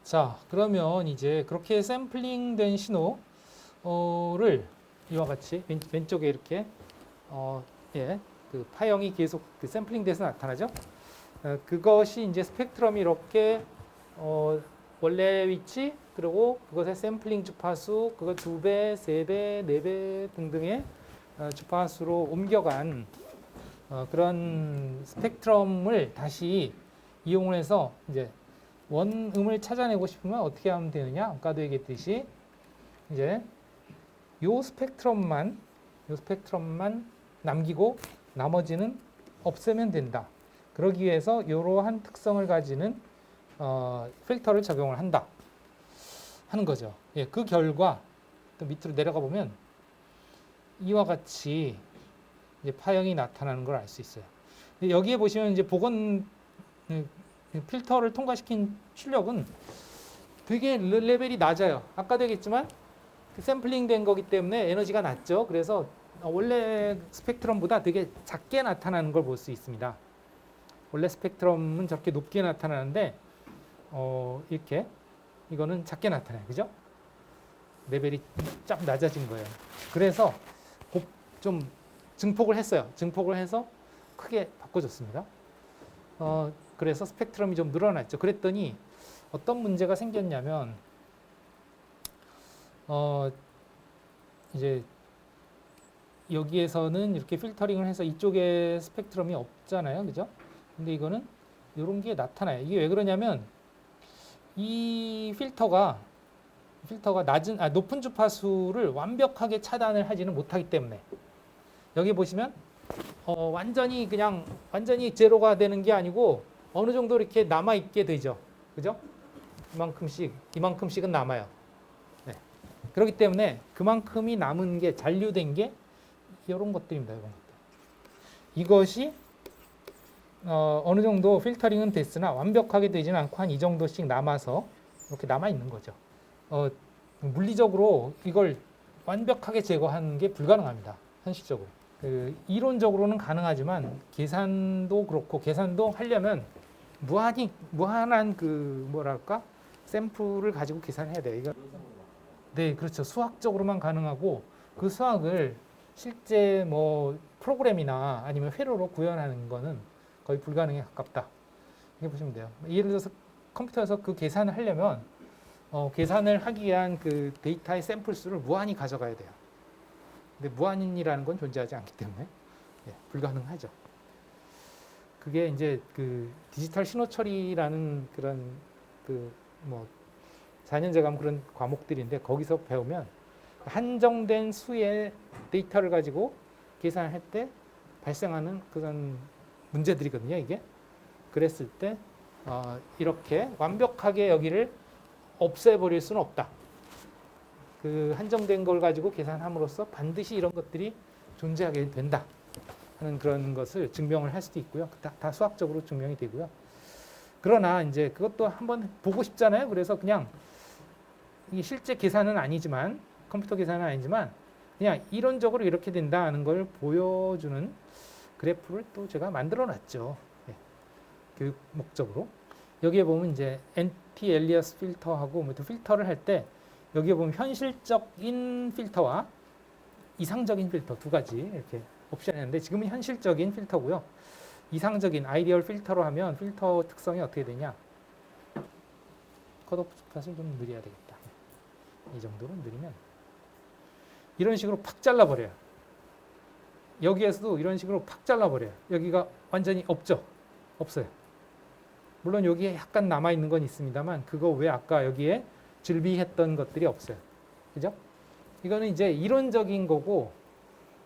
자, 그러면 이제 그렇게 샘플링된 신호를 이와 같이 왼쪽에 이렇게 예, 그 파형이 계속 그 샘플링돼서 나타나죠. 그것이 이제 스펙트럼이 이렇게 원래 위치 그리고 그것의 샘플링 주파수 그거 2배, 3배, 4배 등등의 주파수로 옮겨간 그런 스펙트럼을 다시 이용을 해서 이제 원음을 찾아내고 싶으면 어떻게 하면 되느냐? 아까도 얘기했듯이 이제 요 스펙트럼만 남기고 나머지는 없애면 된다. 그러기 위해서 이러한 특성을 가지는 필터를 적용을 한다 하는 거죠. 예, 그 결과 또 밑으로 내려가 보면 이와 같이 이제 파형이 나타나는 걸 알 수 있어요. 여기에 보시면 이제 복원 필터를 통과시킨 출력은 되게 레벨이 낮아요. 아까도 얘기했지만 샘플링 된 거기 때문에 에너지가 낮죠. 그래서 원래 스펙트럼보다 되게 작게 나타나는 걸 볼 수 있습니다. 원래 스펙트럼은 저렇게 높게 나타나는데 이렇게 이거는 작게 나타나요. 그죠? 레벨이 쫙 낮아진 거예요. 그래서 좀 증폭을 했어요. 증폭을 해서 크게 바꿔줬습니다. 그래서 스펙트럼이 좀 늘어났죠. 그랬더니 어떤 문제가 생겼냐면 이제 여기에서는 이렇게 필터링을 해서 이쪽에 스펙트럼이 없잖아요. 그죠? 근데 이거는 이런 게 나타나요. 이게 왜 그러냐면 이 필터가 높은 주파수를 완벽하게 차단을 하지는 못하기 때문에 여기 보시면 완전히 제로가 되는 게 아니고 어느 정도 이렇게 남아 있게 되죠. 그죠? 이만큼씩은 남아요. 네. 그렇기 때문에 그만큼이 남은 게 잔류된 게 이런 것들입니다. 이런 것들. 이것이 어느 정도 필터링은 됐으나 완벽하게 되지는 않고 한 이 정도씩 남아서 이렇게 남아 있는 거죠. 물리적으로 이걸 완벽하게 제거하는 게 불가능합니다. 현실적으로. 이론적으로는 가능하지만 계산도 그렇고 계산도 하려면 무한한 샘플을 가지고 계산해야 돼요. 이거 네, 그렇죠. 수학적으로만 가능하고 그 수학을 실제 뭐 프로그램이나 아니면 회로로 구현하는 거는 거의 불가능에 가깝다. 이렇게 보시면 돼요. 예를 들어서 컴퓨터에서 그 계산을 하려면 계산을 하기 위한 그 데이터의 샘플 수를 무한히 가져가야 돼요. 근데 무한이라는 건 존재하지 않기 때문에 불가능하죠. 그게 이제 그 디지털 신호 처리라는 그런 뭐 4년제 감 그런 과목들인데 거기서 배우면 한정된 수의 데이터를 가지고 계산할 때 발생하는 그런 문제들이거든요. 이게 그랬을 때 이렇게 완벽하게 여기를 없애버릴 수는 없다. 그 한정된 걸 가지고 계산함으로써 반드시 이런 것들이 존재하게 된다 하는 그런 것을 증명을 할 수도 있고요. 다 수학적으로 증명이 되고요. 그러나 이제 그것도 한번 보고 싶잖아요. 그래서 그냥 이 실제 계산은 아니지만 컴퓨터 계산은 아니지만 그냥 이론적으로 이렇게 된다는 걸 보여주는 그래프를 또 제가 만들어 놨죠. 네. 교육 목적으로. 여기에 보면 이제 엔티 엘리어스 필터하고 뭐 필터를 할 때 여기에 보면 현실적인 필터와 이상적인 필터 두 가지 이렇게 옵션이 있는데 지금은 현실적인 필터고요. 이상적인 아이디얼 필터로 하면 필터 특성이 어떻게 되냐? 컷오프 주파수를 좀 느려야 되겠다. 이 정도로 느리면 이런 식으로 팍 잘라버려요. 여기에서도 이런 식으로 팍 잘라버려요. 여기가 완전히 없어요. 물론 여기에 약간 남아있는 건 있습니다만 그거 왜 아까 여기에 즐비했던 것들이 없어요. 그죠? 이거는 이제 이론적인 거고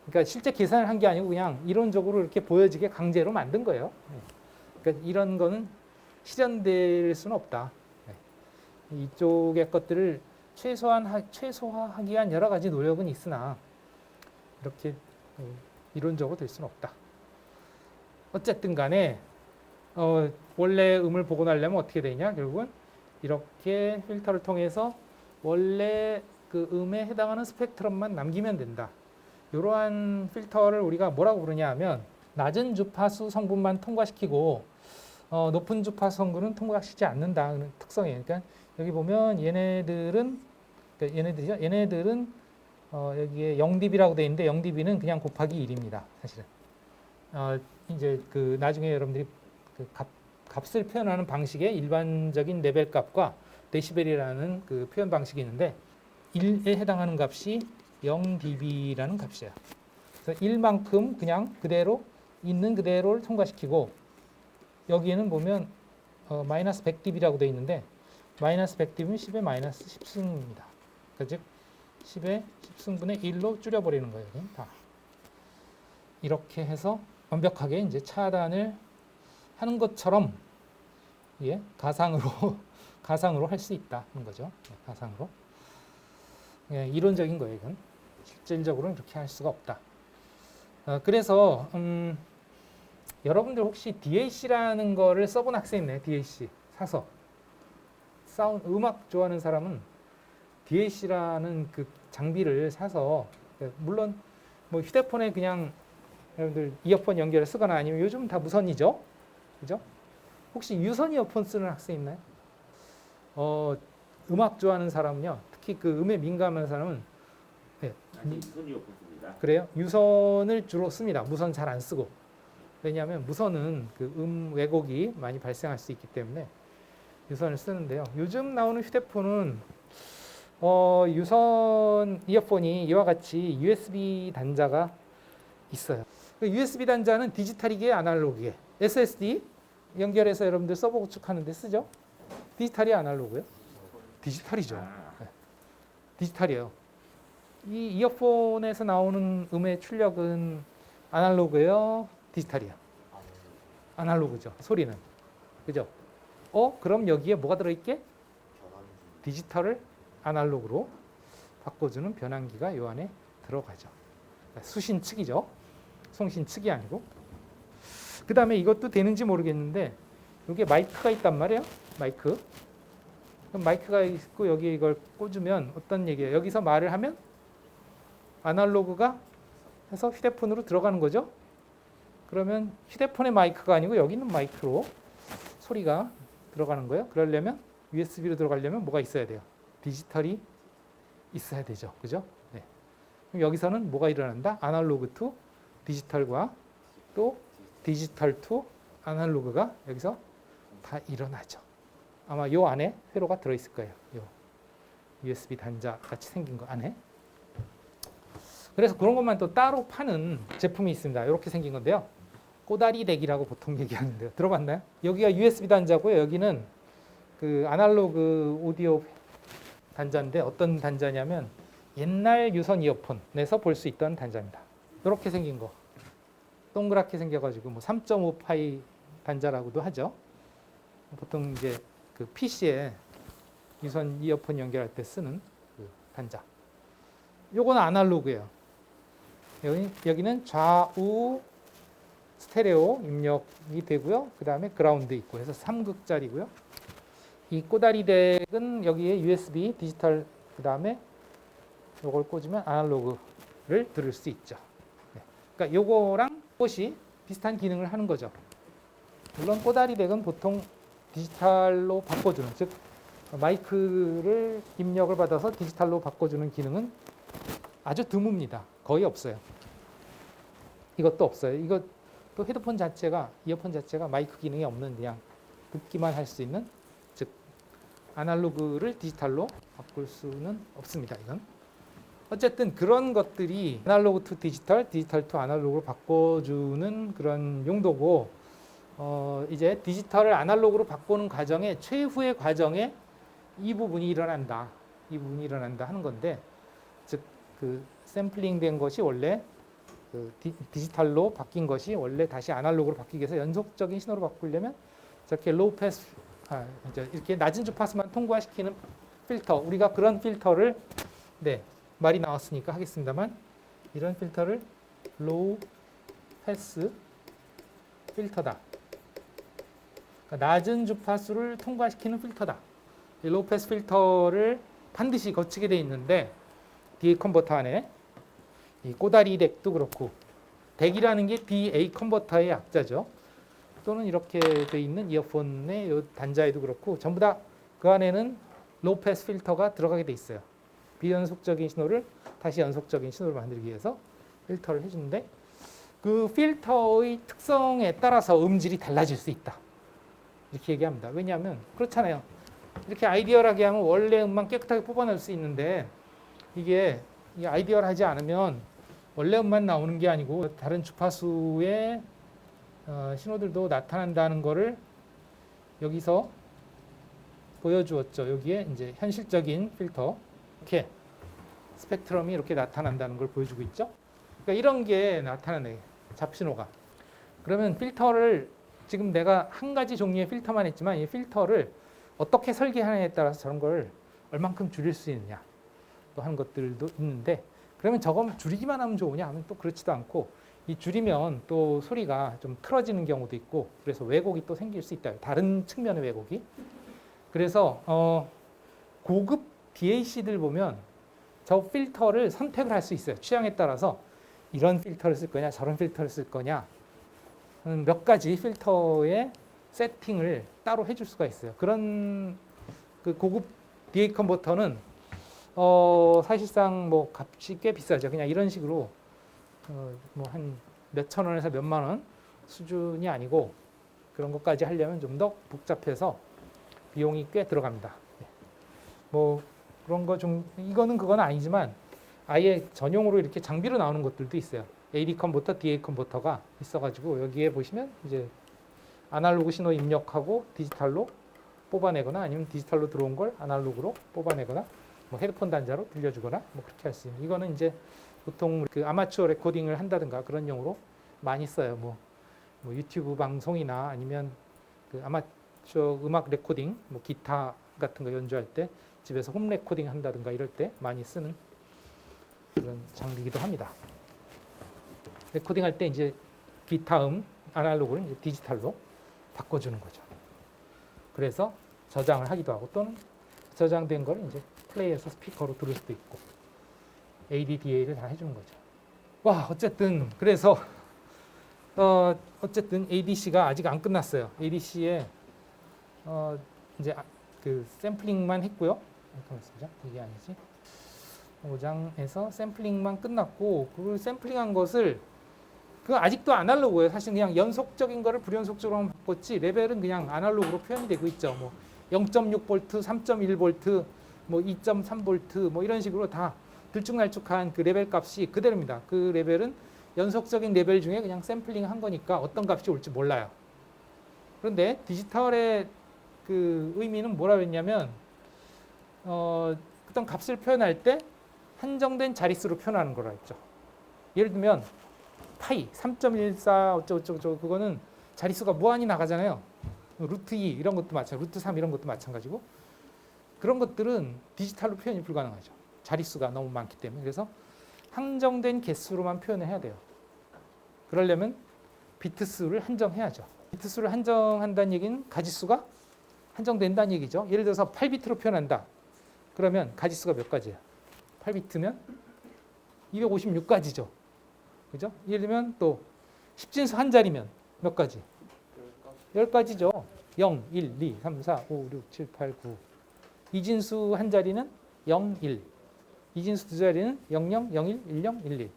그러니까 실제 계산을 한 게 아니고 그냥 이론적으로 이렇게 보여지게 강제로 만든 거예요. 그러니까 이런 거는 실현될 수는 없다. 이쪽의 것들을 최소화하기 위한 여러 가지 노력은 있으나 이렇게 이론적으로 될 수는 없다. 어쨌든 간에 원래 음을 복원하려면 어떻게 되냐? 결국은 이렇게 필터를 통해서 원래 그 음에 해당하는 스펙트럼만 남기면 된다. 이러한 필터를 우리가 뭐라고 부르냐 하면 낮은 주파수 성분만 통과시키고 높은 주파수 성분은 통과시키지 않는다는 특성이에요. 그러니까 여기 보면 얘네들은 그러니까 얘네들이죠. 얘네들은 여기에 0dB라고 되어 있는데 0dB는 그냥 곱하기 1입니다. 사실은. 이제 그 나중에 여러분들이 그 값을 표현하는 방식의 일반적인 레벨 값과 데시벨이라는 그 표현 방식이 있는데 1에 해당하는 값이 0dB라는 값이에요. 그래서 1만큼 그냥 그대로 있는 그대로를 통과시키고 여기에는 보면 마이너스 100dB라고 되어 있는데 마이너스 100dB는 10의 마이너스 10승입니다. 그러니까 즉 10의 10승분의 1로 줄여버리는 거예요. 다. 이렇게 해서 완벽하게 이제 차단을 하는 것처럼 예, 가상으로 할 수 있다는 거죠. 가상으로. 예, 이론적인 거예요. 이건 실질적으로는 그렇게 할 수가 없다. 그래서 여러분들 혹시 DAC라는 거를 써본 학생 있나요? DAC 사서 음악 좋아하는 사람은 DAC라는 그 장비를 사서 물론 뭐 휴대폰에 그냥 여러분들 이어폰 연결해 쓰거나 아니면 요즘 다 무선이죠, 그죠? 혹시 유선 이어폰 쓰는 학생 있나요? 음악 좋아하는 사람은요, 특히 그 음에 민감한 사람은 네. 유선 이어폰 씁니다. 그래요? 유선을 주로 씁니다. 무선 잘 안 쓰고. 왜냐하면 무선은 그 왜곡이 많이 발생할 수 있기 때문에 유선을 쓰는데요. 요즘 나오는 휴대폰은 유선 이어폰이 이와 같이 USB 단자가 있어요. 그 USB 단자는 디지털이게 아날로그게 SSD 연결해서 여러분들 서버 구축하는데 쓰죠? 디지털이 아날로그요? 디지털이죠. 네. 디지털이에요. 이 이어폰에서 나오는 음의 출력은 아날로그예요? 디지털이야. 아날로그죠. 소리는. 그죠? 그럼 여기에 뭐가 들어있게? 디지털을 아날로그로 바꿔주는 변환기가 이 안에 들어가죠. 수신 측이죠. 송신 측이 아니고. 그 다음에 이것도 되는지 모르겠는데 여기에 마이크가 있단 말이에요. 마이크. 그럼 마이크가 있고 여기에 이걸 꽂으면 어떤 얘기예요? 여기서 말을 하면 아날로그가 해서 휴대폰으로 들어가는 거죠. 그러면 휴대폰의 마이크가 아니고 여기 있는 마이크로 소리가 들어가는 거예요. 그러려면 USB로 들어가려면 뭐가 있어야 돼요? 디지털이 있어야 되죠. 그죠? 네. 그럼 여기서는 뭐가 일어난다? 아날로그 투 디지털과 또 디지털 투 아날로그가 여기서 다 일어나죠. 아마 요 안에 회로가 들어있을 거예요. 요 USB 단자 같이 생긴 거 안에. 그래서 그런 것만 또 따로 파는 제품이 있습니다. 이렇게 생긴 건데요. 꼬다리 덱이라고 보통 얘기하는데요. 들어봤나요? 여기가 USB 단자고요. 여기는 그 아날로그 오디오 단자인데 어떤 단자냐면 옛날 유선 이어폰에서 볼 수 있던 단자입니다. 이렇게 생긴 거. 동그랗게 생겨가지고 뭐 3.5파이 단자라고도 하죠. 보통 이제 그 PC에 유선 이어폰 연결할 때 쓰는 그 단자. 요건 아날로그예요. 여기는 좌우 스테레오 입력이 되고요. 그 다음에 그라운드 있고 해서 3극짜리고요. 이 꼬다리 덱은 여기에 USB 디지털 그 다음에 요걸 꽂으면 아날로그를 들을 수 있죠. 네. 그러니까 요거랑 꽃이 비슷한 기능을 하는 거죠. 물론 꼬다리 덱은 보통 디지털로 바꿔주는, 즉 마이크를 입력을 받아서 디지털로 바꿔주는 기능은 아주 드뭅니다. 거의 없어요. 이것도 없어요. 이것도 헤드폰 자체가, 이어폰 자체가 마이크 기능이 없는 그냥 듣기만 할 수 있는, 즉 아날로그를 디지털로 바꿀 수는 없습니다. 이건. 어쨌든 그런 것들이 아날로그 투 디지털, 디지털 투 아날로그로 바꿔주는 그런 용도고, 이제 디지털을 아날로그로 바꾸는 과정의 최후의 과정에 이 부분이 일어난다. 이 부분이 일어난다 하는 건데, 즉 그 샘플링 된 것이 원래 그 디지털로 바뀐 것이 원래 다시 아날로그로 바뀌기 위해서 연속적인 신호로 바꾸려면 저렇게 로우 패스, 이렇게 낮은 주파수만 통과시키는 필터, 우리가 그런 필터를, 네, 말이 나왔으니까 하겠습니다만, 이런 필터를 로우 패스 필터다. 그러니까 낮은 주파수를 통과시키는 필터다. 이 로우 패스 필터를 반드시 거치게 돼 있는데, DA 컨버터 안에 이 꼬다리 덱도 그렇고, 덱이라는 게 DA 컨버터의 약자죠. 또는 이렇게 돼 있는 이어폰의 요 단자에도 그렇고 전부 다 그 안에는 로우 패스 필터가 들어가게 돼 있어요. 비연속적인 신호를 다시 연속적인 신호로 만들기 위해서 필터를 해주는데 그 필터의 특성에 따라서 음질이 달라질 수 있다. 이렇게 얘기합니다. 왜냐하면 그렇잖아요. 이렇게 아이디얼하게 하면 원래 음만 깨끗하게 뽑아낼 수 있는데 이게 아이디얼하지 않으면 원래 음만 나오는 게 아니고 다른 주파수의 신호들도 나타난다는 거를 여기서 보여주었죠. 여기에 이제 현실적인 필터 이렇게 스펙트럼이 이렇게 나타난다는 걸 보여주고 있죠. 그러니까 이런 게 나타나네. 잡신호가. 그러면 필터를 지금 내가 한 가지 종류의 필터만 했지만 이 필터를 어떻게 설계하느냐에 따라서 저런 걸 얼만큼 줄일 수 있느냐 또 하는 것들도 있는데 그러면 저거 줄이기만 하면 좋으냐 하면 또 그렇지도 않고 이 줄이면 또 소리가 좀 틀어지는 경우도 있고 그래서 왜곡이 또 생길 수 있다. 다른 측면의 왜곡이. 그래서 고급 DAC들 보면 저 필터를 선택을 할 수 있어요. 취향에 따라서 이런 필터를 쓸 거냐 저런 필터를 쓸 거냐 몇 가지 필터의 세팅을 따로 해줄 수가 있어요. 그런 그 고급 DA 컨버터는 사실상 뭐 값이 꽤 비싸죠. 그냥 이런 식으로 뭐 한 몇천 원에서 몇만 원 수준이 아니고 그런 것까지 하려면 좀 더 복잡해서 비용이 꽤 들어갑니다. 뭐 그런 거 좀 이거는 그건 아니지만 아예 전용으로 이렇게 장비로 나오는 것들도 있어요. AD 컨버터, DA 컨버터가 있어가지고 여기에 보시면 이제 아날로그 신호 입력하고 디지털로 뽑아내거나 아니면 디지털로 들어온 걸 아날로그로 뽑아내거나 뭐 헤드폰 단자로 들려주거나 뭐 그렇게 할 수 있는. 이거는 이제 보통 그 아마추어 레코딩을 한다든가 그런 용으로 많이 써요. 뭐 유튜브 방송이나 아니면 그 아마추어 음악 레코딩, 뭐 기타 같은 거 연주할 때 집에서 홈 레코딩 한다든가 이럴 때 많이 쓰는 그런 장비이기도 합니다. 레코딩 할 때 이제 기타 아날로그를 이제 디지털로 바꿔주는 거죠. 그래서 저장을 하기도 하고 또는 저장된 거를 이제 플레이해서 스피커로 들을 수도 있고 ADDA를 다 해주는 거죠. 와 어쨌든 그래서 어쨌든 ADC가 아직 안 끝났어요. ADC에 이제 그 샘플링만 했고요. 잠깐만 있습니다. 이게 아니지. 5장에서 샘플링만 끝났고 그 샘플링한 것을 그 아직도 아날로그예요. 사실 그냥 연속적인 거를 불연속적으로 바꿨지 레벨은 그냥 아날로그로 표현이 되고 있죠. 뭐 0.6V, 3.1V, 뭐 2.3V 뭐 이런 식으로 다 들쭉날쭉한 그 레벨 값이 그대로입니다. 그 레벨은 연속적인 레벨 중에 그냥 샘플링 한 거니까 어떤 값이 올지 몰라요. 그런데 디지털의 그 의미는 뭐라 그랬냐면 어떤 값을 표현할 때 한정된 자릿수로 표현하는 거라 했죠. 예를 들면 파이 3.14 어쩌고저쩌고 그거는 자릿수가 무한히 나가잖아요. 루트 2 이런 것도 마찬가지고 루트 3 이런 것도 마찬가지고 그런 것들은 디지털로 표현이 불가능하죠. 자릿수가 너무 많기 때문에. 그래서 한정된 개수로만 표현을 해야 돼요. 그러려면 비트 수를 한정해야죠. 비트 수를 한정한다는 얘기는 가지수가 한정된다는 얘기죠. 예를 들어서 8비트로 표현한다. 그러면 가지수가 몇 가지예요? 8비트면 256가지죠. 그죠? 예를 들면 또 10진수 한 자리면 몇 가지? 10가지죠. 0, 1, 2, 3, 4, 5, 6, 7, 8, 9. 이진수 한 자리는 0, 1. 이진수 두 자리는 00, 01, 10, 11.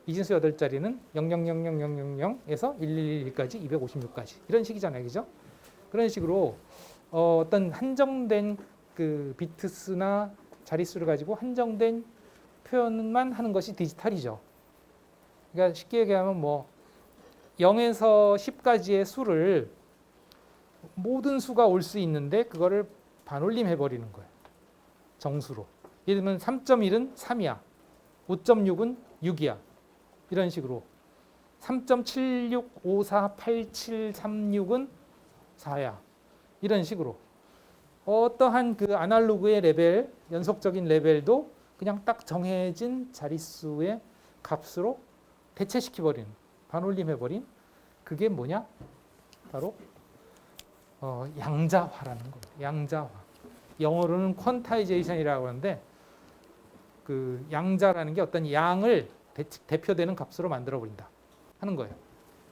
이진수 8자리는 000000에서 111까지 256까지. 이런 식이잖아요. 그죠? 그런 식으로 어떤 한정된 그 비트수나 자릿수를 가지고 한정된 표현만 하는 것이 디지털이죠. 그러니까 쉽게 얘기하면 뭐 0에서 10까지의 수를 모든 수가 올 수 있는데 그거를 반올림 해버리는 거예요. 정수로. 예를 들면 3.1은 3이야. 5.6은 6이야. 이런 식으로 3.76548736은 4야. 이런 식으로 어떠한 그 아날로그의 레벨, 연속적인 레벨도 그냥 딱 정해진 자릿수의 값으로 대체시켜버리는, 반올림해버린 그게 뭐냐? 바로 양자화라는 거예요. 양자화. 영어로는 퀀타이제이션이라고 하는데 그 양자라는 게 어떤 양을 대표되는 값으로 만들어버린다 하는 거예요.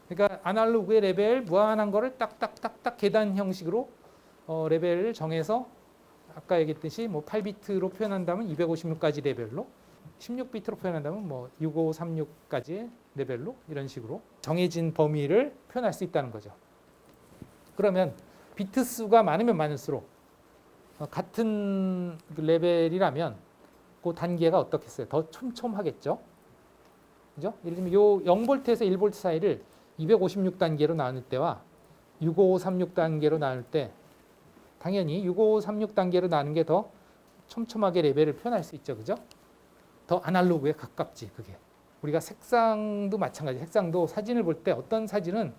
그러니까 아날로그의 레벨 무한한 거를 딱딱딱딱 계단 형식으로 레벨을 정해서 아까 얘기했듯이 뭐 8비트로 표현한다면 256까지 레벨로 16비트로 표현한다면 뭐 6536까지의 레벨로 이런 식으로 정해진 범위를 표현할 수 있다는 거죠. 그러면 비트 수가 많으면 많을수록 같은 레벨이라면 그 단계가 어떻겠어요? 더 촘촘하겠죠. 그죠? 예를 들면 요 0V에서 1V 사이를 256단계로 나눌 때와 6536단계로 나눌 때 당연히 6536단계로 나눈 게 더 촘촘하게 레벨을 표현할 수 있죠. 그죠? 더 아날로그에 가깝지, 그게. 우리가 색상도 마찬가지. 색상도 사진을 볼 때 어떤 사진은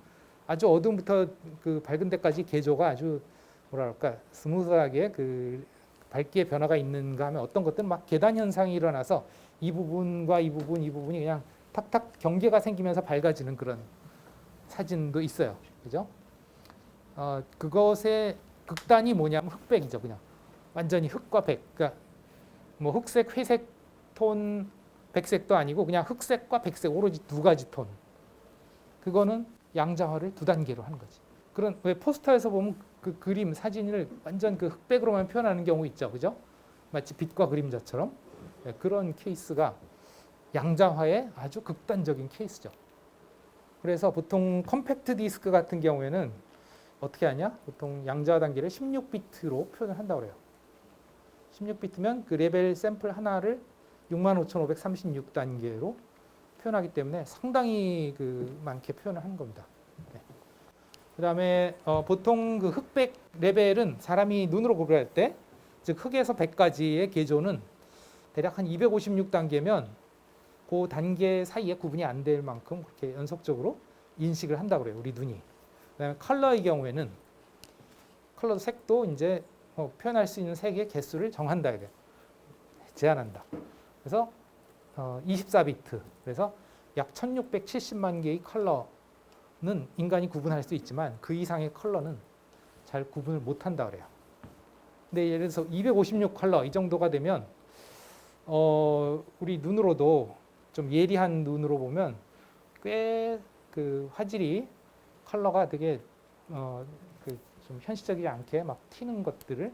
아주 어두움부터 그 밝은 데까지 개조가 아주 뭐랄까 스무스하게 그 밝기의 변화가 있는가 하면 어떤 것들은 막 계단 현상이 일어나서 이 부분과 이 부분이 그냥 탁탁 경계가 생기면서 밝아지는 그런 사진도 있어요. 그죠? 그것의 극단이 뭐냐면 흑백이죠. 그냥 완전히 흑과 백. 그러니까 뭐 흑색, 회색 톤, 백색도 아니고 그냥 흑색과 백색 오로지 두 가지 톤. 그거는 양자화를 두 단계로 하는 거지. 그런 왜 포스터에서 보면 그 그림 사진을 완전 그 흑백으로만 표현하는 경우 있죠. 그죠? 마치 빛과 그림자처럼. 네, 그런 케이스가 양자화의 아주 극단적인 케이스죠. 그래서 보통 컴팩트 디스크 같은 경우에는 어떻게 하냐? 보통 양자화 단계를 16비트로 표현을 한다고 그래요. 16비트면 그 레벨 샘플 하나를 65,536단계로 표현하기 때문에 상당히 그 많게 표현을 하는 겁니다. 네. 그다음에 보통 그 흑백 레벨은 사람이 눈으로 구별할 때, 즉 흑에서 100까지의 개조는 대략 한 256단계면 그 단계 사이에 구분이 안 될 만큼 그렇게 연속적으로 인식을 한다고 그래요. 우리 눈이. 그다음에 컬러의 경우에는 컬러 색도 이제 표현할 수 있는 색의 개수를 정한다. 제한한다. 그래서 24비트. 그래서 약 1670만 개의 컬러는 인간이 구분할 수 있지만 그 이상의 컬러는 잘 구분을 못 한다 그래요. 근데 예를 들어서 256 컬러 이 정도가 되면 우리 눈으로도 좀 예리한 눈으로 보면 꽤 그 화질이 컬러가 되게 좀 현실적이지 않게 막 튀는 것들을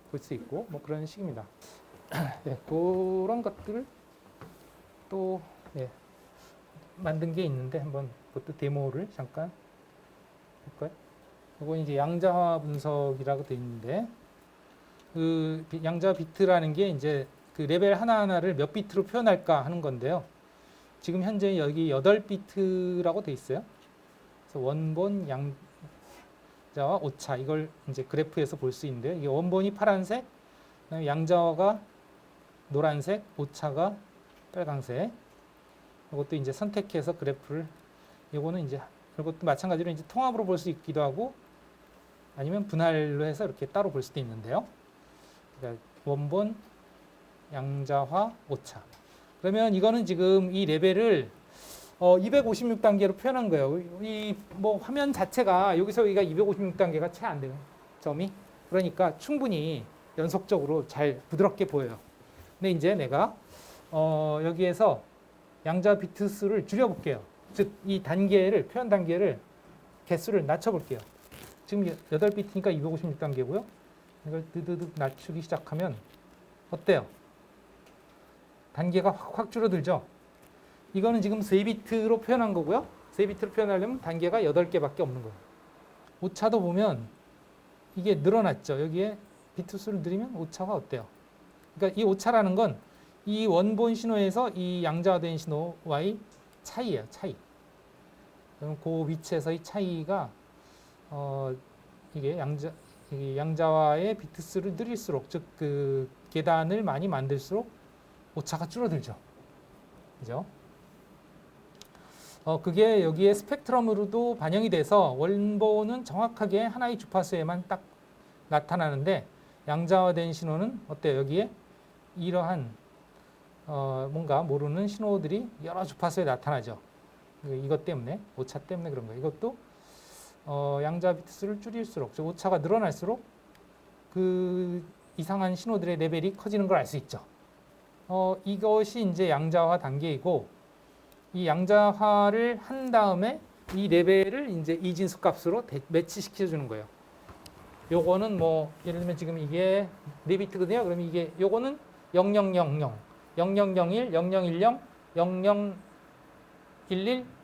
볼 수 있고 뭐 그런 식입니다. 네, 그런 것들을 또 네, 만든 게 있는데 한번 그것도 데모를 잠깐 볼까요? 이건 이제 양자화 분석이라고 되어 있는데 그 양자화 비트라는 게 이제 그 레벨 하나하나를 몇 비트로 표현할까 하는 건데요. 지금 현재 여기 8비트라고 되어 있어요. 그래서 원본 양자화 오차 이걸 이제 그래프에서 볼 수 있는데요. 이게 원본이 파란색, 그다음에 양자화가 노란색, 오차가 빨강색. 이것도 이제 선택해서 그래프를 이거는 이제 이것도 마찬가지로 이제 통합으로 볼 수 있기도 하고 아니면 분할로 해서 이렇게 따로 볼 수도 있는데요. 그러니까 원본 양자화 오차. 그러면 이거는 지금 이 레벨을 256단계로 표현한 거예요. 이 뭐 화면 자체가 여기서 여기가 256단계가 채 안 돼요. 점이. 그러니까 충분히 연속적으로 잘 부드럽게 보여요. 근데 이제 내가 여기에서 양자 비트 수를 줄여볼게요. 즉 이 단계를 표현 단계를 개수를 낮춰볼게요. 지금 8비트니까 256단계고요. 이걸 드드득 낮추기 시작하면 어때요? 단계가 확 줄어들죠. 이거는 지금 3비트로 표현한 거고요. 3비트로 표현하려면 단계가 8개밖에 없는 거예요. 오차도 보면 이게 늘어났죠. 여기에 비트 수를 늘리면 오차가 어때요? 그러니까 이 오차라는 건 이 원본 신호에서 이 양자화된 신호와의 차이예요. 차이. 그럼 그 위치에서의 차이가 이게 양자화의 비트 수를 늘릴수록 즉 그 계단을 많이 만들수록 오차가 줄어들죠. 그죠? 그게 여기에 스펙트럼으로도 반영이 돼서 원본은 정확하게 하나의 주파수에만 딱 나타나는데 양자화된 신호는 어때요? 여기에 이러한 뭔가 모르는 신호들이 여러 주파수에 나타나죠. 이것 때문에 오차 때문에 그런 거예요. 이것도 양자 비트 수를 줄일수록 즉 오차가 늘어날수록 그 이상한 신호들의 레벨이 커지는 걸 알 수 있죠. 이것이 이제 양자화 단계이고 이 양자화를 한 다음에 이 레벨을 이제 이진수 값으로 매치시켜 주는 거예요. 요거는 뭐 예를 들면 지금 이게 4비트거든요. 그러면 이게 요거는 0000, 0001, 0010, 0011,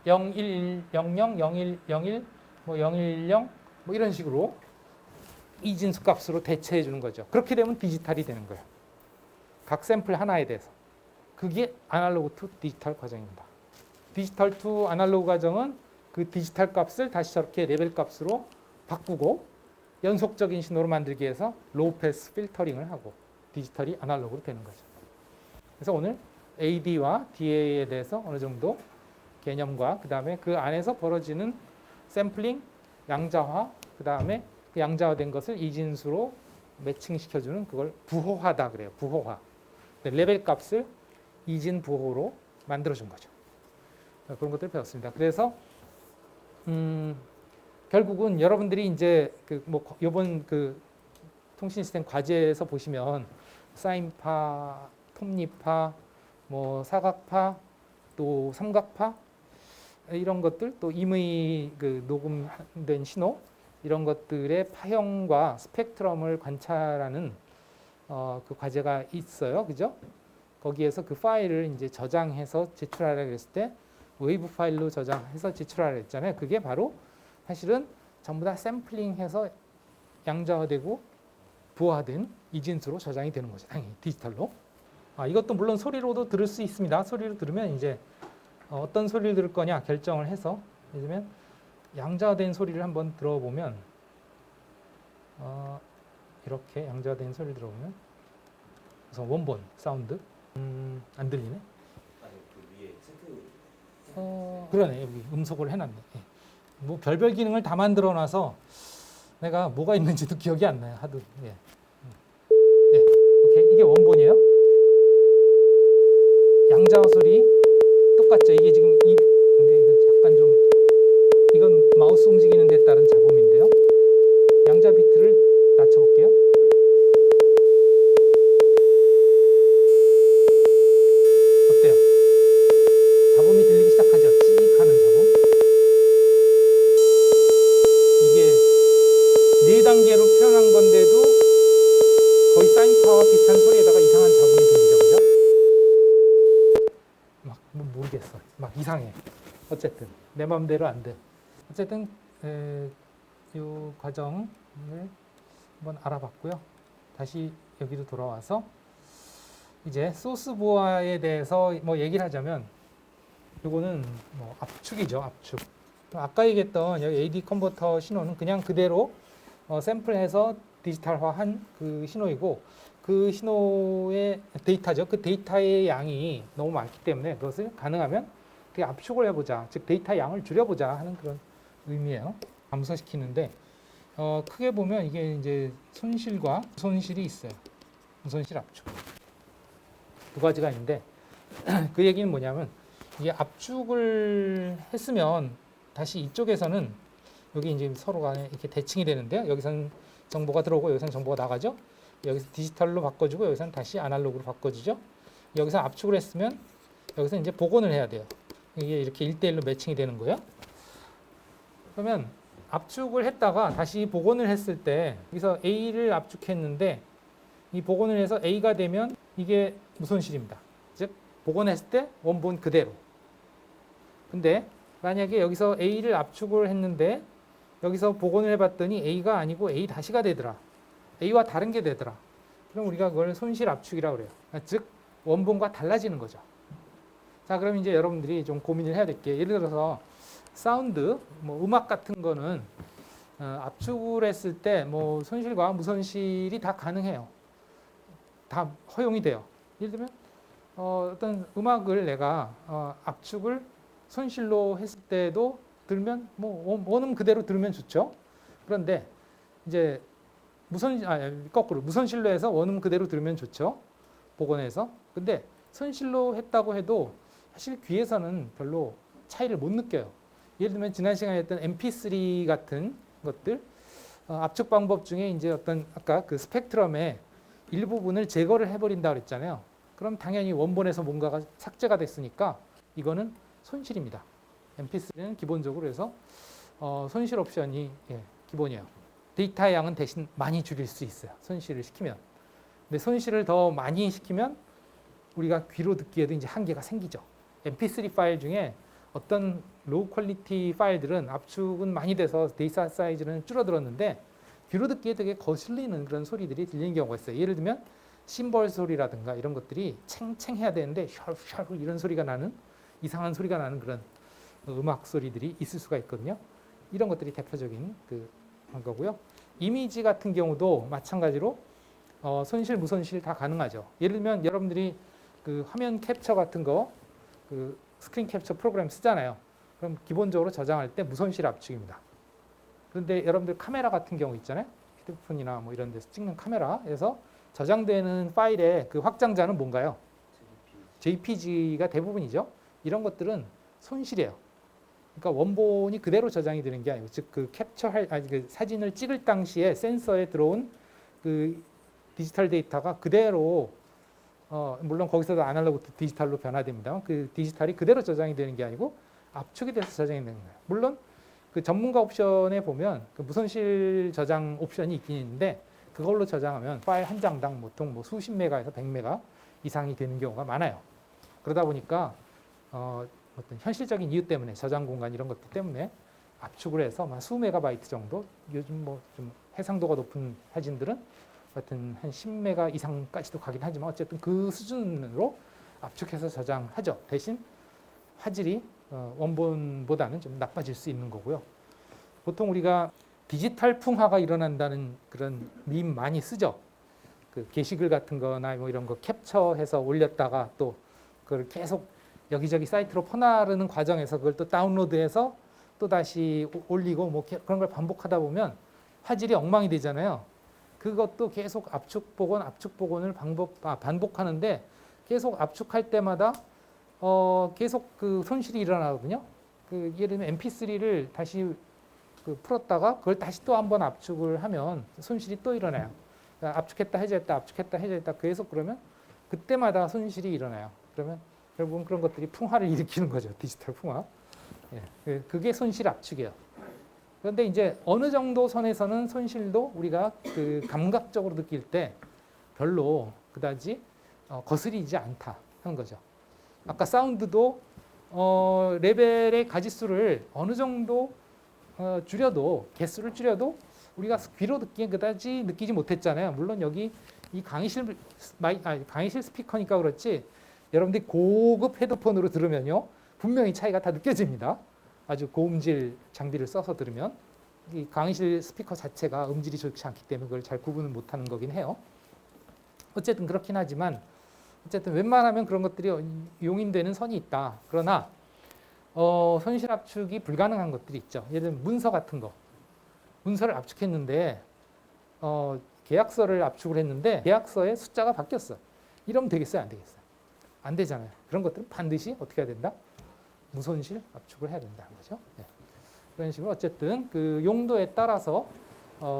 0100, 0101, 뭐 0110, 뭐 이런 식으로 이진수 값으로 대체해 주는 거죠. 그렇게 되면 디지털이 되는 거예요. 각 샘플 하나에 대해서. 그게 아날로그 투 디지털 과정입니다. 디지털 투 아날로그 과정은 그 디지털 값을 다시 저렇게 레벨 값으로 바꾸고 연속적인 신호로 만들기 위해서 로우 패스 필터링을 하고 디지털이 아날로그로 되는 거죠. 그래서 오늘 AD와 DA에 대해서 어느 정도 개념과 그다음에 그 안에서 벌어지는 샘플링, 양자화, 그다음에 그 양자화된 것을 이진수로 매칭시켜주는 그걸 부호화다 그래요. 부호화. 레벨 값을 이진 부호로 만들어준 거죠. 그런 것들을 배웠습니다. 그래서 결국은 여러분들이 이제 그 뭐 이번 그 통신 시스템 과제에서 보시면 사인파, 톱니파, 뭐 사각파, 또 삼각파 이런 것들 또 임의 그 녹음된 신호 이런 것들의 파형과 스펙트럼을 관찰하는 그 과제가 있어요, 그죠? 거기에서 그 파일을 이제 저장해서 제출하라 그랬을 때 웨이브 파일로 저장해서 제출하라 했잖아요. 그게 바로 사실은 전부 다 샘플링해서 양자화되고 부화된 이진수로 저장이 되는 거죠. 당연히 디지털로. 이것도 물론 소리로도 들을 수 있습니다. 소리로 들으면 이제 어떤 소리를 들을 거냐 결정을 해서 예를 들면 양자화된 소리를 한번 들어보면 이렇게 양자화된 소리를 들어보면 우선 원본 사운드 안 들리네. 아니 그 위에 체크. 그러네. 여기 음속을 해놨네. 예. 뭐 별별 기능을 다 만들어놔서 내가 뭐가 있는지도 기억이 안 나요. 하도. 예. 예. 오케이. 이게 원본이에요. 양자화 소리 똑같죠. 이게 지금 근데 이거 약간 좀 이건 마우스 움직이는 데 따른 잡음인데요. 양자 비트를 낮춰볼게요. 어때요? 잡음이 들리기 시작하죠. 찍 하는 잡음. 이게 4단계로 표현한 건데도 거의 사인파와 비슷한 소리에다가 이상한 잡음이 들리죠. 그죠? 뭐 모르겠어. 막 이상해. 어쨌든 내 마음대로 안 돼. 어쨌든 이 과정을 한번 알아봤고요. 다시 여기로 돌아와서 이제 소스 보아에 대해서 뭐 얘기를 하자면 이거는 뭐 압축이죠. 압축. 아까 얘기했던 여기 AD 컨버터 신호는 그냥 그대로 샘플해서 디지털화한 그 신호이고 그 신호의 데이터죠. 그 데이터의 양이 너무 많기 때문에 그것을 가능하면 그 압축을 해보자. 즉 데이터 양을 줄여보자 하는 그런 의미예요. 감소시키는데 크게 보면 이게 이제 손실과 무손실이 있어요. 무손실 압축 두 가지가 있는데 그 얘기는 뭐냐면 이게 압축을 했으면 다시 이쪽에서는 여기 이제 서로 간에 이렇게 대칭이 되는데요. 여기서는 정보가 들어오고 여기서는 정보가 나가죠. 여기서 디지털로 바꿔주고 여기서는 다시 아날로그로 바꿔주죠. 여기서 압축을 했으면 여기서 이제 복원을 해야 돼요. 이게 이렇게 1대1로 매칭이 되는 거예요. 그러면 압축을 했다가 다시 복원을 했을 때 여기서 A를 압축했는데 이 복원을 해서 A가 되면 이게 무손실입니다. 즉 복원했을 때 원본 그대로. 근데 만약에 여기서 A를 압축을 했는데 여기서 복원을 해봤더니 A가 아니고 A 다시가 되더라. A와 다른 게 되더라. 그럼 우리가 그걸 손실 압축이라고 그래요. 즉 원본과 달라지는 거죠. 자, 그럼 이제 여러분들이 좀 고민을 해야 될 게 예를 들어서 사운드, 뭐 음악 같은 거는 압축을 했을 때 뭐 손실과 무손실이 다 가능해요. 다 허용이 돼요. 예를 들면 어떤 음악을 내가 압축을 손실로 했을 때도 들으면 뭐 원음 그대로 들으면 좋죠. 그런데 이제 거꾸로 무손실로 해서 원음 그대로 들으면 좋죠. 복원해서. 근데 손실로 했다고 해도 사실 귀에서는 별로 차이를 못 느껴요. 예를 들면 지난 시간에 했던 MP3 같은 것들 압축 방법 중에 이제 어떤 아까 그 스펙트럼의 일부분을 제거를 해버린다 그랬잖아요. 그럼 당연히 원본에서 뭔가가 삭제가 됐으니까 이거는 손실입니다. MP3는 기본적으로 해서 손실 옵션이 기본이에요. 데이터 양은 대신 많이 줄일 수 있어요. 손실을 시키면. 근데 손실을 더 많이 시키면 우리가 귀로 듣기에도 이제 한계가 생기죠. MP3 파일 중에 어떤 로우 퀄리티 파일들은 압축은 많이 돼서 데이터 사이즈는 줄어들었는데 귀로 듣기에 되게 거슬리는 그런 소리들이 들리는 경우가 있어요. 예를 들면 심벌 소리라든가 이런 것들이 챙챙해야 되는데 샤르샤르 이런 소리가 나는 이상한 소리가 나는 그런 음악 소리들이 있을 수가 있거든요. 이런 것들이 대표적인 그런 거고요. 이미지 같은 경우도 마찬가지로 손실, 무손실 다 가능하죠. 예를 들면 여러분들이 그 화면 캡처 같은 거, 그 스크린 캡처 프로그램 쓰잖아요. 그럼 기본적으로 저장할 때 무손실 압축입니다. 그런데 여러분들 카메라 같은 경우 있잖아요. 휴대폰이나 뭐 이런 데서 찍는 카메라에서 저장되는 파일의 그 확장자는 뭔가요? JPG가 대부분이죠. 이런 것들은 손실이에요. 그러니까 원본이 그대로 저장이 되는 게 아니고, 즉 그 그 사진을 찍을 당시에 센서에 들어온 그 디지털 데이터가 그대로 물론 거기서도 아날로그 디지털로 변화됩니다. 그 디지털이 그대로 저장이 되는 게 아니고 압축이 돼서 저장이 되는 거예요. 물론 그 전문가 옵션에 보면 그 무손실 저장 옵션이 있긴 있는데 그걸로 저장하면 파일 한 장당 보통 뭐 수십 메가에서 100메가 이상이 되는 경우가 많아요. 그러다 보니까 어떤 현실적인 이유 때문에 저장 공간 이런 것들 때문에 압축을 해서 수 메가바이트 정도, 요즘 뭐 좀 해상도가 높은 사진들은 하여튼 한 10메가 이상까지도 가긴 하지만 어쨌든 그 수준으로 압축해서 저장하죠. 대신 화질이 원본보다는 좀 나빠질 수 있는 거고요. 보통 우리가 디지털 풍화가 일어난다는 그런 밈 많이 쓰죠. 그 게시글 같은 거나 뭐 이런 거 캡처해서 올렸다가 또 그걸 계속 여기저기 사이트로 퍼나르는 과정에서 그걸 또 다운로드해서 또 다시 올리고 뭐 그런 걸 반복하다 보면 화질이 엉망이 되잖아요. 그것도 계속 압축 복원을 반복하는데 계속 압축할 때마다 계속 그 손실이 일어나거든요. 그 예를 들면 MP3를 다시 풀었다가 그걸 다시 또 한번 압축을 하면 손실이 또 일어나요. 그러니까 압축했다 해제했다 계속 그러면 그때마다 손실이 일어나요. 그러면 결국은 그런 것들이 풍화를 일으키는 거죠. 디지털 풍화. 예, 그게 손실 압축이에요. 그런데 이제 어느 정도 선에서는 손실도 우리가 그 감각적으로 느낄 때 별로 그다지 거스리지 않다 하는 거죠. 아까 사운드도 레벨의 가지수를 어느 정도 줄여도 개수를 줄여도 우리가 귀로 듣기엔 그다지 느끼지 못했잖아요. 물론 여기 이 강의실 스피커니까 그렇지 여러분들이 고급 헤드폰으로 들으면요 분명히 차이가 다 느껴집니다. 아주 고음질 장비를 써서 들으면 이 강의실 스피커 자체가 음질이 좋지 않기 때문에 그걸 잘 구분을 못하는 거긴 해요. 어쨌든 그렇긴 하지만 어쨌든 웬만하면 그런 것들이 용인되는 선이 있다. 그러나 손실 압축이 불가능한 것들이 있죠. 예를 들면 문서 같은 거. 문서를 압축했는데 계약서를 압축을 했는데 계약서의 숫자가 바뀌었어. 이러면 되겠어요? 안 되겠어요? 안 되잖아요. 그런 것들은 반드시 어떻게 해야 된다? 무손실 압축을 해야 된다는 거죠. 네. 그런 식으로 어쨌든 그 용도에 따라서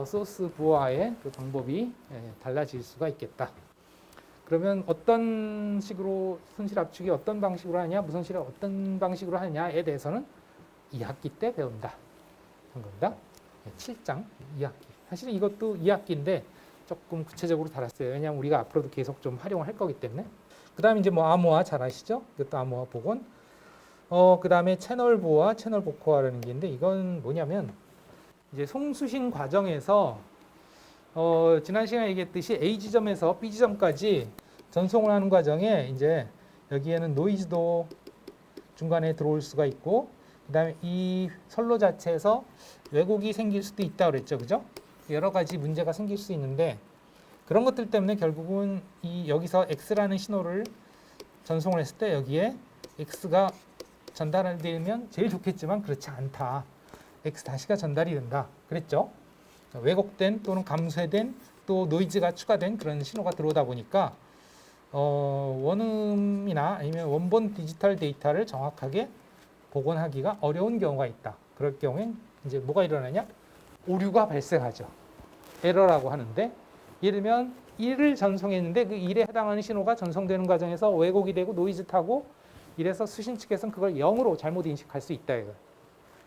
소스 부호화의 그 방법이 달라질 수가 있겠다. 그러면 어떤 식으로 손실 압축이 어떤 방식으로 하냐, 무손실을 어떤 방식으로 하느냐에 대해서는 2학기 때 배운다. 한 겁니다. 7장 2학기. 사실 이것도 2학기인데 조금 구체적으로 달았어요. 왜냐하면 우리가 앞으로도 계속 좀 활용을 할 거기 때문에. 그 다음에 이제 뭐 암호화 잘 아시죠? 이것도 암호화 복원. 그 다음에 채널 보호와 채널 복호화라는 게 있는데 이건 뭐냐면 이제 송수신 과정에서 지난 시간에 얘기했듯이 A 지점에서 B 지점까지 전송을 하는 과정에 이제 여기에는 노이즈도 중간에 들어올 수가 있고 그다음에 이 선로 자체에서 왜곡이 생길 수도 있다 그랬죠, 그죠? 여러 가지 문제가 생길 수 있는데 그런 것들 때문에 결국은 이 여기서 X라는 신호를 전송을 했을 때 여기에 X가 전달되면 제일 좋겠지만 그렇지 않다. X 다시가 전달이 된다. 그랬죠? 왜곡된 또는 감쇄된 또 노이즈가 추가된 그런 신호가 들어오다 보니까 원음이나 아니면 원본 디지털 데이터를 정확하게 복원하기가 어려운 경우가 있다. 그럴 경우엔 이제 뭐가 일어나냐? 오류가 발생하죠. 에러라고 하는데 예를 들면 1을 전송했는데 그 1에 해당하는 신호가 전송되는 과정에서 왜곡이 되고 노이즈 타고 이래서 수신 측에서는 그걸 0으로 잘못 인식할 수 있다 이거.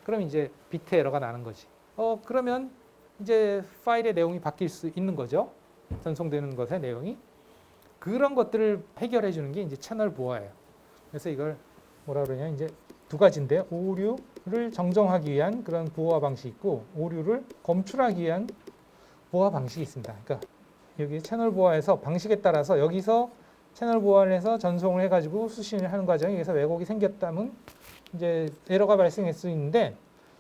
그럼 이제 비트 에러가 나는 거지. 그러면 이제 파일의 내용이 바뀔 수 있는 거죠. 전송되는 것의 내용이. 그런 것들을 해결해 주는 게 이제 채널 보호예요. 그래서 이걸 뭐라 그러냐 이제 두 가지인데 오류를 정정하기 위한 그런 보호화 방식이 있고 오류를 검출하기 위한 보호화 방식이 있습니다. 그러니까 여기 채널 보호화에서 방식에 따라서 여기서 채널 보호화를 해서 전송을 해가지고 수신을 하는 과정에 여기서 왜곡이 생겼다면 이제 에러가 발생할 수 있는데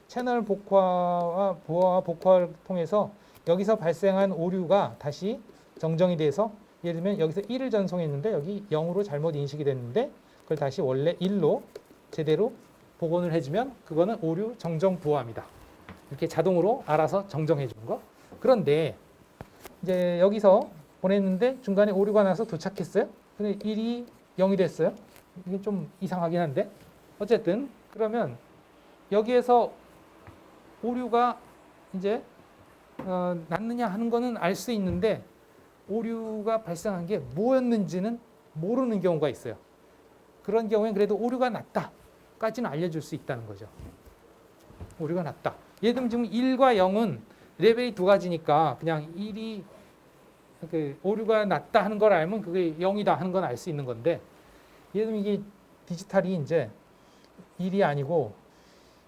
채널 복화와 보호화 복화를 통해서 여기서 발생한 오류가 다시 정정이 돼서 예를 들면 여기서 1을 전송했는데 여기 0으로 잘못 인식이 됐는데 그걸 다시 원래 1로 제대로 복원을 해주면 그거는 오류 정정 보호합니다. 이렇게 자동으로 알아서 정정해 주는 거. 그런데 이제 여기서 보냈는데 중간에 오류가 나서 도착했어요. 근데 1이 0이 됐어요. 이게 좀 이상하긴 한데 어쨌든 그러면 여기에서 오류가 이제 났느냐 하는 거는 알 수 있는데 오류가 발생한 게 뭐였는지는 모르는 경우가 있어요. 그런 경우엔 그래도 오류가 났다까지는 알려줄 수 있다는 거죠. 오류가 났다. 예를 들면 지금 1과 0은 레벨이 두 가지니까 그냥 1이 그 오류가 났다 하는 걸 알면 그게 0이다 하는 건 알 수 있는 건데 예를 들면 이게 디지털이 이제 1이 아니고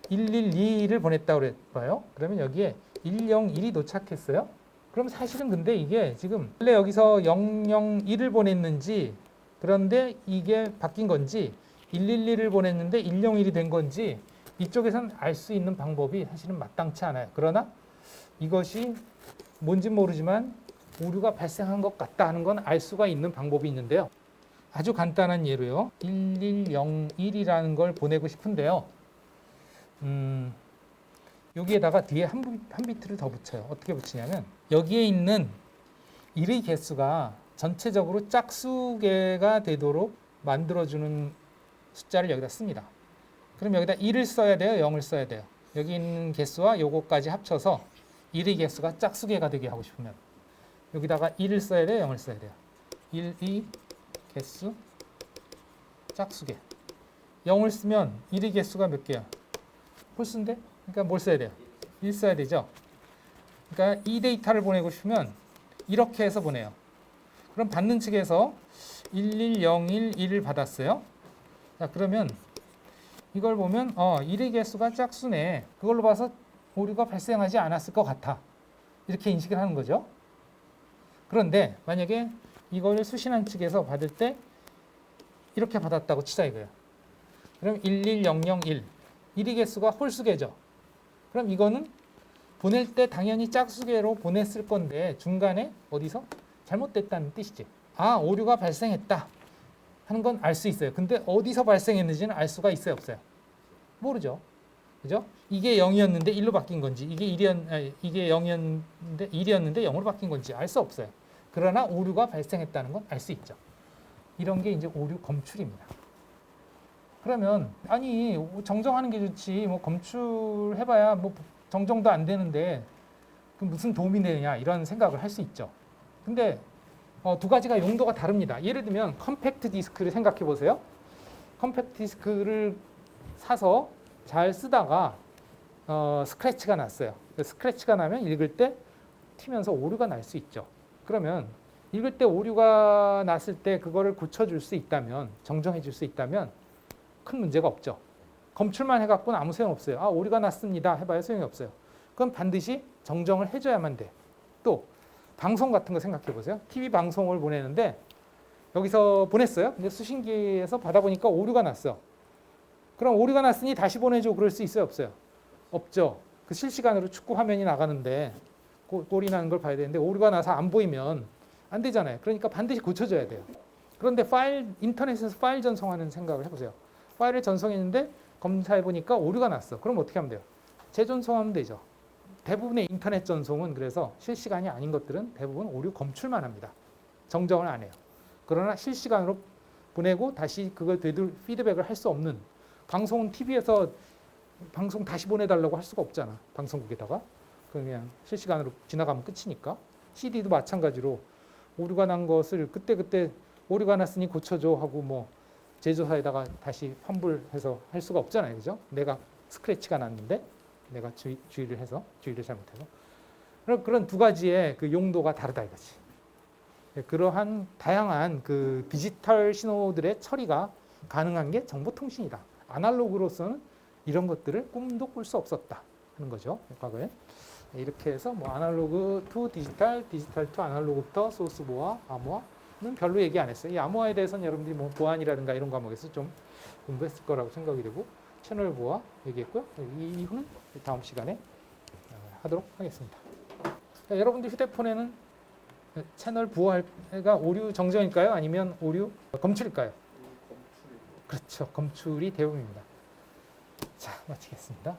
112를 보냈다고 그랬어요. 그러면 여기에 101이 도착했어요. 그럼 사실은 근데 이게 지금 원래 여기서 001을 보냈는지 그런데 이게 바뀐 건지 112를 보냈는데 101이 된 건지 이쪽에서는 알 수 있는 방법이 사실은 마땅치 않아요. 그러나 이것이 뭔지 모르지만 오류가 발생한 것 같다 하는 건 알 수가 있는 방법이 있는데요. 아주 간단한 예로요. 1101이라는 걸 보내고 싶은데요. 여기에다가 뒤에 한 비트를 더 붙여요. 어떻게 붙이냐면 여기에 있는 1의 개수가 전체적으로 짝수개가 되도록 만들어주는 숫자를 여기다 씁니다. 그럼 여기다 1을 써야 돼요? 0을 써야 돼요? 여기 있는 개수와 요거까지 합쳐서 1의 개수가 짝수개가 되게 하고 싶으면 여기다가 1을 써야 돼요? 0을 써야 돼요? 1, 2 개수 짝수개 0을 쓰면 1의 개수가 몇 개야? 홀수인데? 그러니까 뭘 써야 돼요? 1 써야 되죠? 그러니까 이 데이터를 보내고 싶으면 이렇게 해서 보내요. 그럼 받는 측에서 11011을 받았어요. 자, 그러면 이걸 보면 1의 개수가 짝수네. 그걸로 봐서 오류가 발생하지 않았을 것 같아. 이렇게 인식을 하는 거죠. 그런데 만약에 이걸 수신한 측에서 받을 때 이렇게 받았다고 치자 이거예요. 그럼 11001. 1의 개수가 홀수개죠. 그럼 이거는 보낼 때 당연히 짝수개로 보냈을 건데 중간에 어디서 잘못됐다는 뜻이지. 아, 오류가 발생했다 하는 건 알 수 있어요. 근데 어디서 발생했는지는 알 수가 있어요, 없어요? 모르죠. 그죠? 이게 0이었는데 1로 바뀐 건지 이게 0이었는데 1이었는데 0으로 바뀐 건지 알 수 없어요. 그러나 오류가 발생했다는 건 알 수 있죠. 이런 게 이제 오류 검출입니다. 그러면 아니 정정하는 게 좋지 뭐 검출해봐야 뭐 정정도 안 되는데 그 무슨 도움이 되느냐 이런 생각을 할 수 있죠. 근데 두 가지가 용도가 다릅니다. 예를 들면 컴팩트 디스크를 생각해 보세요. 컴팩트 디스크를 사서 잘 쓰다가 스크래치가 났어요. 스크래치가 나면 읽을 때 튀면서 오류가 날 수 있죠. 그러면 읽을 때 오류가 났을 때 그거를 고쳐줄 수 있다면 정정해 줄 수 있다면 큰 문제가 없죠. 검출만 해갖고는 아무 소용없어요. 아, 오류가 났습니다. 해봐야 소용이 없어요. 그럼 반드시 정정을 해줘야만 돼. 또 방송 같은 거 생각해 보세요. TV 방송을 보내는데 여기서 보냈어요. 근데 수신기에서 받아보니까 오류가 났어. 그럼 오류가 났으니 다시 보내줘. 그럴 수 있어요? 없어요? 없죠. 그 실시간으로 축구 화면이 나가는데 골이 나는 걸 봐야 되는데 오류가 나서 안 보이면 안 되잖아요. 그러니까 반드시 고쳐줘야 돼요. 그런데 인터넷에서 파일 전송하는 생각을 해보세요. 파일을 전송했는데 검사해보니까 오류가 났어. 그럼 어떻게 하면 돼요? 재전송하면 되죠. 대부분의 인터넷 전송은 그래서 실시간이 아닌 것들은 대부분 오류 검출만 합니다. 정정을 안 해요. 그러나 실시간으로 보내고 다시 그걸 피드백을 할 수 없는 방송은 TV에서 방송 다시 보내달라고 할 수가 없잖아. 방송국에다가. 그냥 실시간으로 지나가면 끝이니까. CD도 마찬가지로 오류가 난 것을 그때 오류가 났으니 고쳐줘 하고 뭐 제조사에다가 다시 환불해서 할 수가 없잖아요. 그죠? 내가 스크래치가 났는데 내가 주의를 잘못해서. 그런 두 가지의 그 용도가 다르다 이거지. 그러한 다양한 그 디지털 신호들의 처리가 가능한 게 정보통신이다. 아날로그로서는 이런 것들을 꿈도 꿀 수 없었다 하는 거죠. 과거에. 이렇게 해서 뭐 아날로그 투 디지털, 디지털 투 아날로그부터 소스 보아, 암호화는 별로 얘기 안 했어요. 이 암호화에 대해서는 여러분들이 뭐 보안이라든가 이런 과목에서 좀 공부했을 거라고 생각이 되고 채널 보아 얘기했고요. 이 이후는 다음 시간에 하도록 하겠습니다. 자, 여러분들 휴대폰에는 채널 부호가 오류 정정일까요? 아니면 오류 검출일까요? 그렇죠. 검출이 대부분입니다. 자, 마치겠습니다.